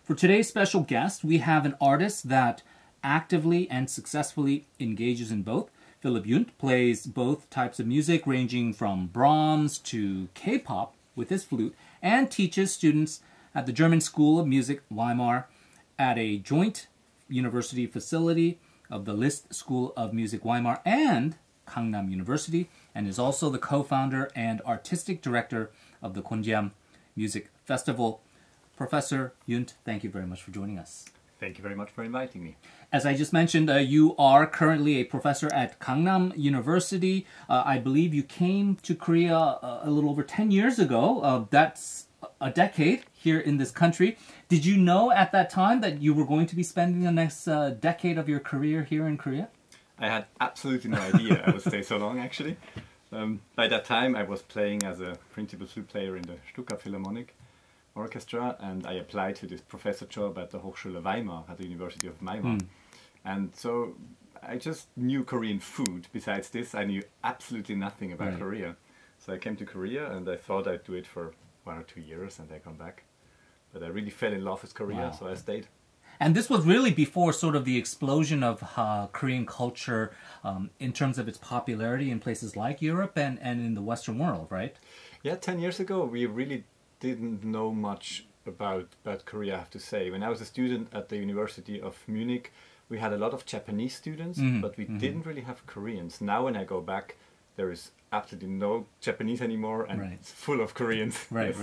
For today's special guest, we have an artist that actively and successfully engages in both. Philipp Jundt plays both types of music, ranging from Brahms to K-pop with his flute, and teaches students at the German School of Music, Weimar, at a joint university facility of the Liszt School of Music, Weimar, and Gangnam University, and is also the co-founder and artistic director of the Gangnam Music Festival. Professor Jundt, thank you very much for joining us. Thank you very much for inviting me. As I just mentioned, you are currently a professor at Gangnam University. I believe you came to Korea a little over 10 years ago. That's a decade here in this country. Did you know at that time that you were going to be spending the next decade of your career here in Korea? I had absolutely no idea I would stay so long, actually. By that time, I was playing as a principal flute player in the Stuttgart Philharmonic Orchestra, and I applied to this professor job at the Hochschule Weimar, at the University of Weimar. And so I just knew Korean food. Besides this, I knew absolutely nothing about Korea. So I came to Korea, and I thought I'd do it for 1 or 2 years, and I come back. But I really fell in love with Korea, so I stayed. And this was really before sort of the explosion of Korean culture in terms of its popularity in places like Europe and in the Western world, right? Yeah, 10 years ago, we really didn't know much about Korea, I have to say. When I was a student at the University of Munich, we had a lot of Japanese students, but we didn't really have Koreans. Now when I go back, there is absolutely no Japanese anymore, and it's full of Koreans. Right.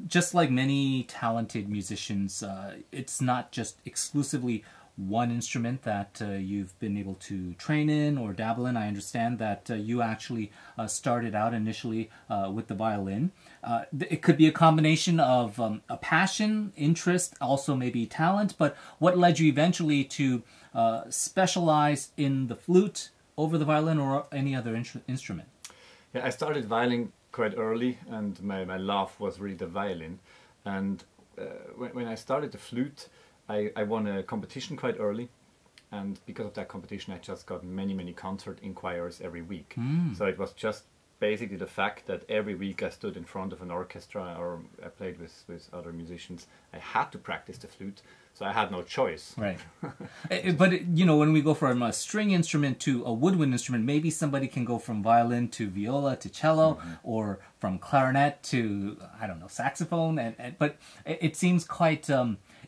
Just like many talented musicians, it's not just exclusively one instrument that you've been able to train in or dabble in. I understand that you actually started out initially with the violin. It could be a combination of a passion, interest, also maybe talent, but what led you eventually to specialize in the flute over the violin or any other instrument? Yeah, I started violin quite early, and my love was really the violin. And when I started the flute, I won a competition quite early, and because of that competition I just got many concert inquiries every week. So it was just basically the fact that every week I stood in front of an orchestra or I played with other musicians. I had to practice the flute, so I had no choice. Right. But, you know, when we go from a string instrument to a woodwind instrument, maybe somebody can go from violin to viola to cello, or from clarinet to, I don't know, saxophone. But it seems quite...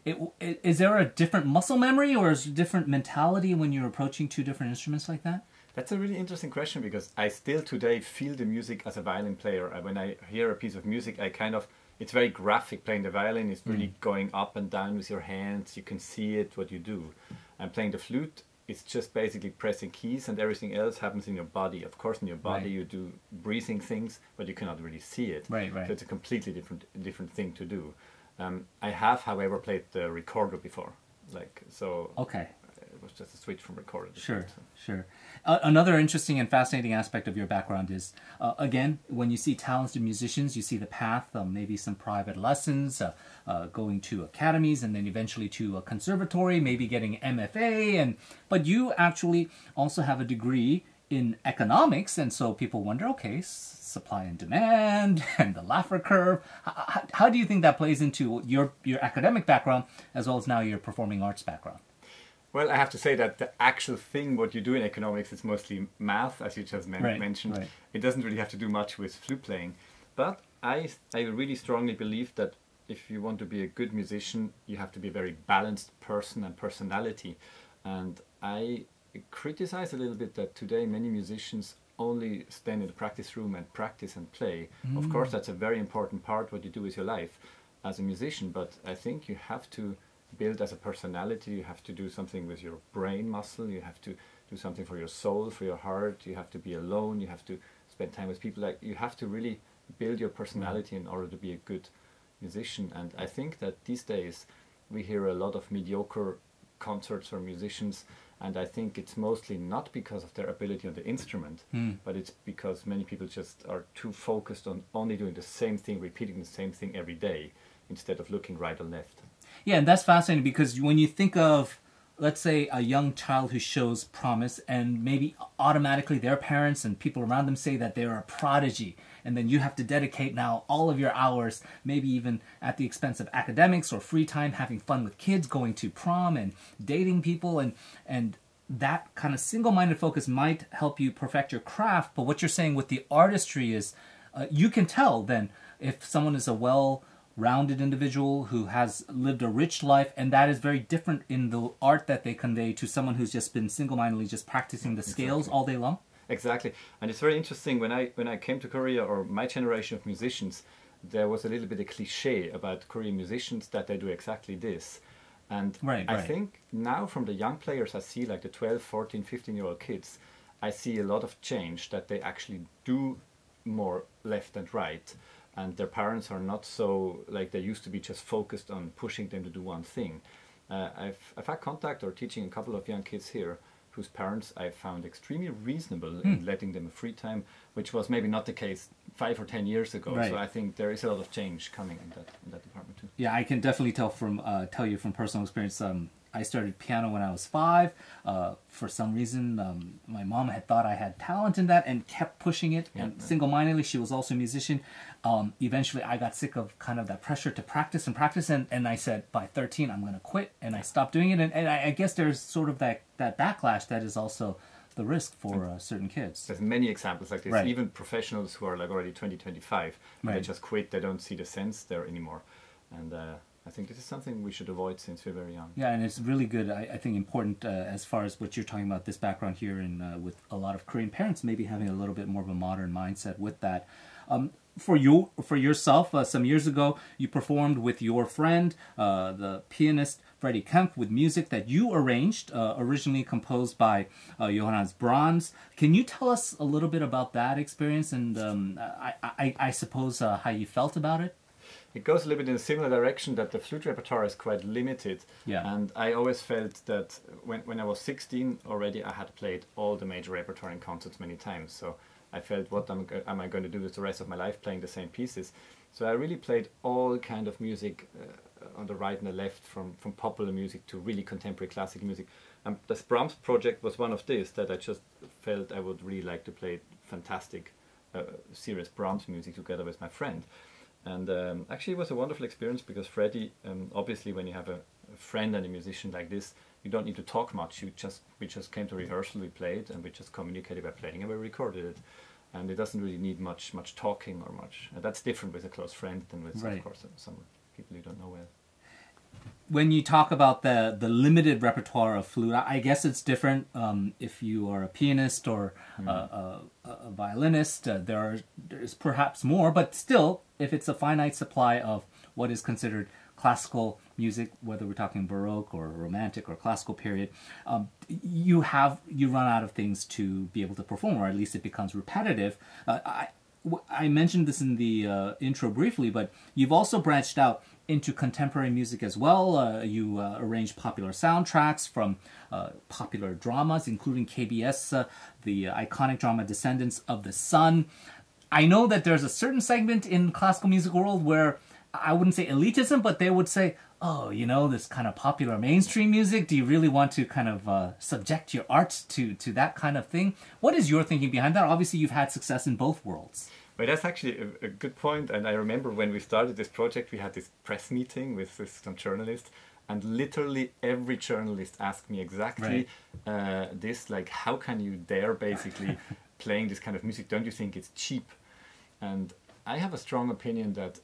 is there a different muscle memory or is there a different mentality when you're approaching two different instruments like that? That's a really interesting question, because I still today feel the music as a violin player. When I hear a piece of music, it's very graphic. Playing the violin is really going up and down with your hands. You can see it, what you do. And playing the flute, it's just basically pressing keys, and everything else happens in your body. Of course, in your body you do breathing things, but you cannot really see it. Right. So it's a completely different thing to do. I have, however, played the recorder before. Okay. It was just a switch from recorder to Sure. flute. Another interesting and fascinating aspect of your background is, again, when you see talented musicians, you see the path, maybe some private lessons, going to academies, and then eventually to a conservatory, maybe getting MFA, but you actually also have a degree in economics, and so people wonder, okay, supply and demand and the Laffer curve. How do you think that plays into your academic background as well as now your performing arts background? Well, I have to say that the actual thing, what you do in economics, is mostly math, as you just mentioned. Right. It doesn't really have to do much with flute playing. But I really strongly believe that if you want to be a good musician, you have to be a very balanced person and personality. And I criticize a little bit that today many musicians only stand in the practice room and practice and play. Of course, that's a very important part, what you do with your life as a musician, but I think you have to build as a personality. You have to do something with your brain muscle, you have to do something for your soul, for your heart. You have to be alone, you have to spend time with people. You have to really build your personality in order to be a good musician. And I think that these days we hear a lot of mediocre concerts or musicians, and I think it's mostly not because of their ability on the instrument, but it's because many people just are too focused on only doing the same thing, repeating the same thing every day, instead of looking right or left. Yeah, and that's fascinating, because when you think of let's say a young child who shows promise, and maybe automatically their parents and people around them say that they're a prodigy, and then you have to dedicate now all of your hours, maybe even at the expense of academics or free time, having fun with kids, going to prom and dating people, and that kind of single-minded focus might help you perfect your craft. But what you're saying with the artistry is you can tell then if someone is a well-rounded individual who has lived a rich life, and that is very different in the art that they convey to someone who's just been single-mindedly just practicing the scales all day long. Exactly. And it's very interesting, when I came to Korea, or my generation of musicians, there was a little bit of cliche about Korean musicians that they do exactly this. And I think now from the young players I see, like the 12, 14, 15-year-old kids, I see a lot of change, that they actually do more left and right. And their parents are not so, like they used to be, just focused on pushing them to do one thing. I've had contact or teaching a couple of young kids here whose parents I found extremely reasonable in letting them free time, which was maybe not the case 5 or 10 years ago. So I think there is a lot of change coming in that department too. Yeah, I can definitely tell you from personal experience. I started piano when I was 5. For some reason, my mom had thought I had talent in that and kept pushing it. And single-mindedly, she was also a musician. Eventually, I got sick of kind of that pressure to practice and practice. And I said, by 13, I'm going to quit. And I stopped doing it. And I guess there's sort of that backlash that is also the risk for certain kids. There's many examples like this. Even professionals who are like already 20, 25, they just quit. They don't see the sense there anymore. And I think this is something we should avoid since we're very young. Yeah, and it's really good, I think important as far as what you're talking about, this background here, and with a lot of Korean parents maybe having a little bit more of a modern mindset with that. For yourself, some years ago, you performed with your friend, the pianist Freddie Kempf, with music that you arranged, originally composed by Johannes Brahms. Can you tell us a little bit about that experience, and I suppose how you felt about it? It goes a little bit in a similar direction, that the flute repertoire is quite limited. And I always felt that when I was 16 already, I had played all the major repertoire in concerts many times. So I felt, what am I going to do with the rest of my life, playing the same pieces? So I really played all kind of music on the right and the left, from popular music to really contemporary classical music. The Brahms project was one of these, that I just felt I would really like to play fantastic, serious Brahms music together with my friend. And actually it was a wonderful experience, because Freddie, obviously when you have a friend and a musician like this, you don't need to talk much. We just came to rehearsal, we played, and we just communicated by playing, and we recorded it. And it doesn't really need much talking or much. That's different with a close friend than with, of course, some people you don't know well. When you talk about the limited repertoire of flute, I guess it's different if you are a pianist or a violinist. There's perhaps more, but still, if it's a finite supply of what is considered classical music, whether we're talking Baroque or Romantic or classical period, you run out of things to be able to perform, or at least it becomes repetitive. I mentioned this in the intro briefly, but you've also branched out into contemporary music as well. You arrange popular soundtracks from popular dramas, including KBS, the iconic drama Descendants of the Sun. I know that there's a certain segment in classical music world where I wouldn't say elitism, but they would say, oh, you know, this kind of popular mainstream music, do you really want to kind of subject your art to that kind of thing? What is your thinking behind that? Obviously, you've had success in both worlds. Well, that's actually a good point. And I remember when we started this project, we had this press meeting with some journalists, and literally every journalist asked me exactly this, like, how can you dare basically playing this kind of music? Don't you think it's cheap? And I have a strong opinion that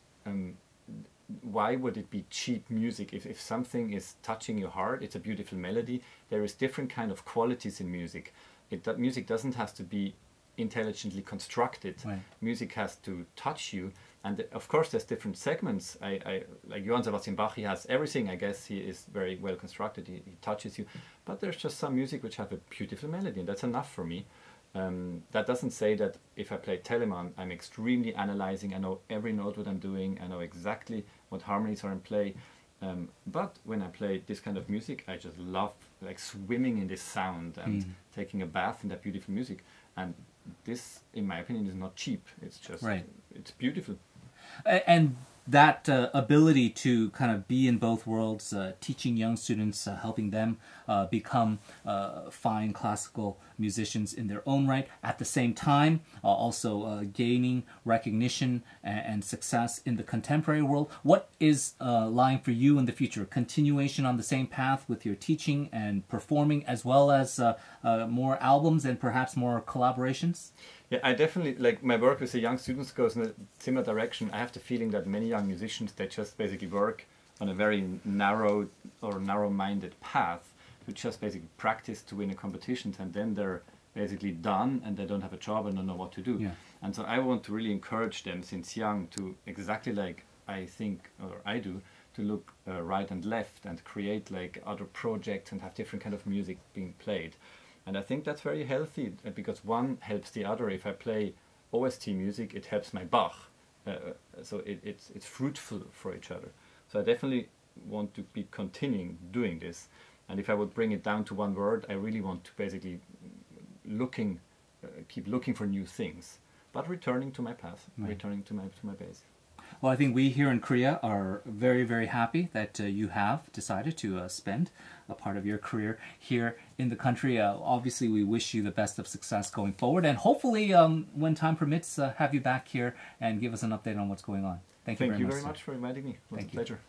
why would it be cheap music? If something is touching your heart, it's a beautiful melody. There is different kind of qualities in music. Music doesn't have to be intelligently constructed. Music has to touch you, and of course there's different segments. Like Johann Sebastian Bach, he has everything. I guess he is very well constructed. He touches you, but there's just some music which have a beautiful melody, and that's enough for me. That doesn't say that if I play Telemann, I'm extremely analyzing. I know every note what I'm doing. I know exactly what harmonies are in play. But when I play this kind of music, I just love like swimming in this sound and taking a bath in that beautiful music. And this, in my opinion, is not cheap. It's just it's beautiful. And that ability to kind of be in both worlds, teaching young students, helping them become fine classical musicians in their own right, at the same time also gaining recognition and success in the contemporary world. What is lying for you in the future? Continuation on the same path with your teaching and performing, as well as more albums and perhaps more collaborations? Yeah, I definitely, like, my work with the young students goes in a similar direction. I have the feeling that many young musicians, they just basically work on a very narrow or narrow-minded path to just basically practice to win a competitions, and then they're basically done and they don't have a job and don't know what to do. Yeah. And so I want to really encourage them since young to, exactly like I think, or I do, to look right and left and create like other projects and have different kind of music being played. And I think that's very healthy because one helps the other. If I play OST music, it helps my Bach. So it's fruitful for each other. So I definitely want to be continuing doing this. And if I would bring it down to one word, I really want to basically keep looking for new things, but returning to my path, right. Returning to my base. Well, I think we here in Korea are very, very happy that you have decided to spend a part of your career here in the country. Obviously, we wish you the best of success going forward, and hopefully, when time permits, have you back here and give us an update on what's going on. Thank you very much. Thank you very much for inviting me. It was a pleasure.